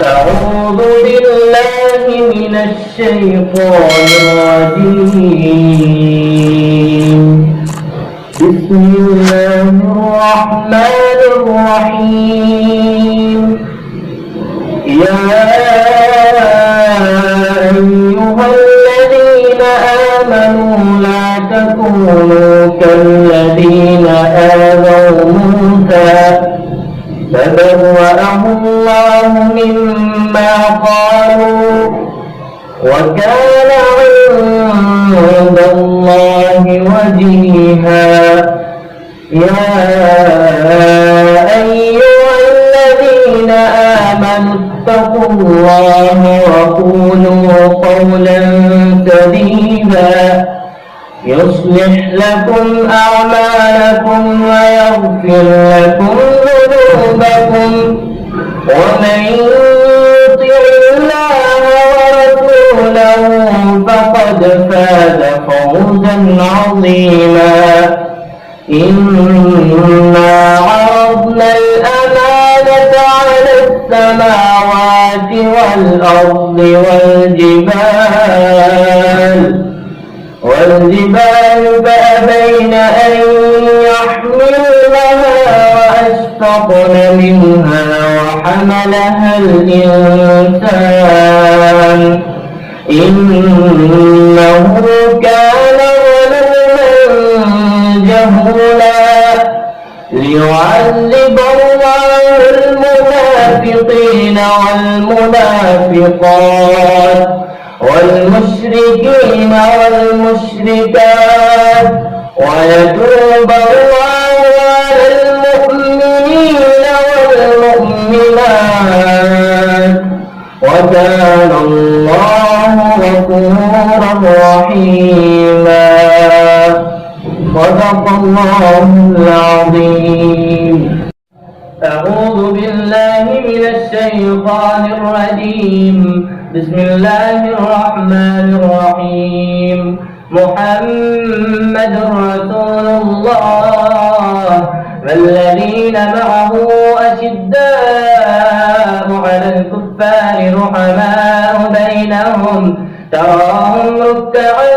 أعوذ بالله من الشيطان الرجيم. بسم الله الرحمن الرحيم. يا أيها الذين آمنوا لا تكونوا كالذين آذوا موسى فبرأه الله مما قالوا وكان عند الله وجيها. يا أيها الذين آمنوا اتقوا الله وقولوا قولا سديدا يصلح لكم أعمالكم ويغفر لكم ذنوبكم ومن يطع الله ورسوله فقد فاز فوزا عظيما. إنا عرضنا الأمانة على السماوات والأرض والجبال فأبين أن يحملنها وأشفقن منها وحملها الإنسان إنه كان ظلوما جهولا. ليعذب الله المنافقين والمنافقات والمشركين والمشركات ويتوب الله على المؤمنين والمؤمنات وكان الله غفورا رحيما. صدق الله العظيم. أعوذ بالله من الشيطان الرجيم. بسم الله الرحمن الرحيم. محمد رسول الله والذين معه أشداء على الكفار رحماء بينهم تراهم ركعا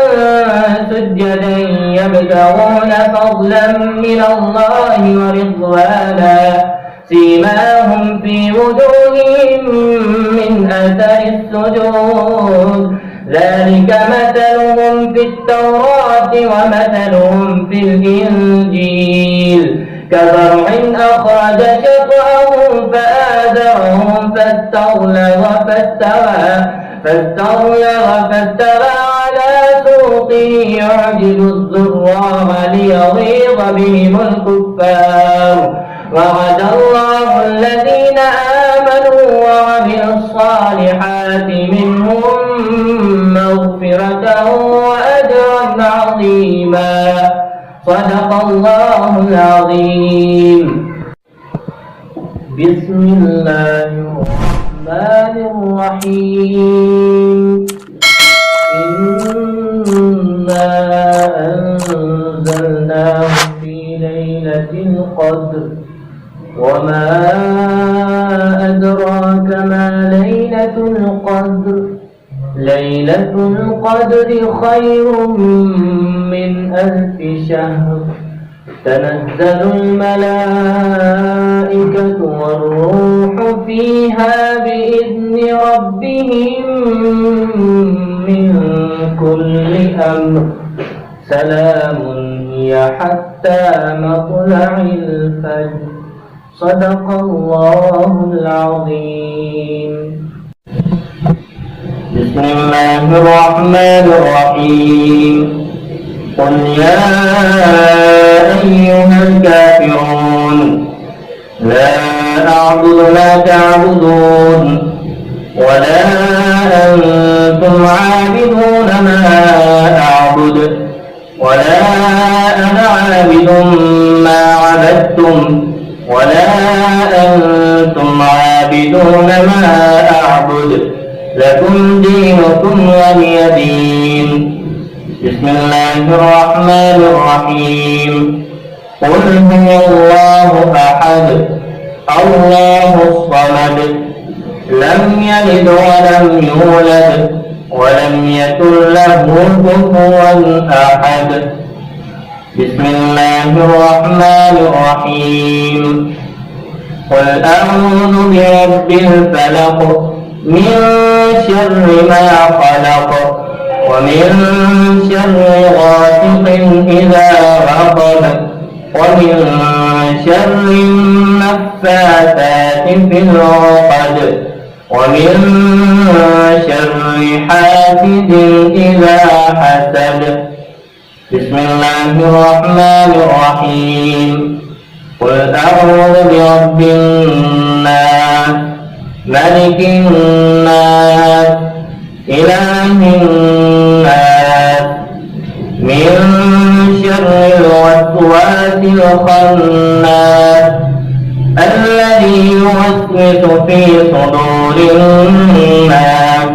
سجدا يبتغون فضلا من الله ورضوانا سيماهم في وجوههم من أثر السجود ذلك مثلهم في التوراة ومثلهم في الإنجيل كزرع أخرج شطأه فآزره فاستغلظ على سوقه يعجب الزراع ليغيظ بهم الكفار. وعد الله الذين آمنوا وعملوا الصالحات منهم مغفرة وأجرا عظيما. صدق الله العظيم. بسم الله الرحمن الرحيم. إنا أنزلناه في ليلة القدر وما أدراك ما ليلة القدر. ليلة القدر خير من 1000 شهر. تنزل الملائكة والروح فيها بإذن ربهم من كل أمر. سلام هي حتى مطلع الفجر. صدق الله العظيم. بسم الله الرحمن الرحيم. قل يا أيها الكافرون لا أعبد ما تعبدون ولا أنتم عابدون ما أعبد ولا أنا عابد ما عبدتم ولا أنتم عابدون ما أعبد لكم دينكم ولي دين. بسم الله الرحمن الرحيم. قل هو الله أحد الله الصمد لم يلد ولم يولد ولم يكن له كفوا أحد. بسم الله الرحمن الرحيم. قل أعوذ برب الفلق من شر ما خلق ومن شر غاسق إذا وقب ومن شر النفاثات في العقد ومن شر حاسد إذا حسد. بسم الله الرحمن الرحيم. قل أعوذ برب الناس ملك الناس إله الناس من شر الوسواس الخناس الذي يوسوس في صدور الناس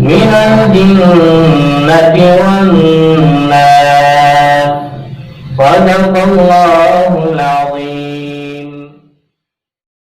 من الجنة والناس. صدق الله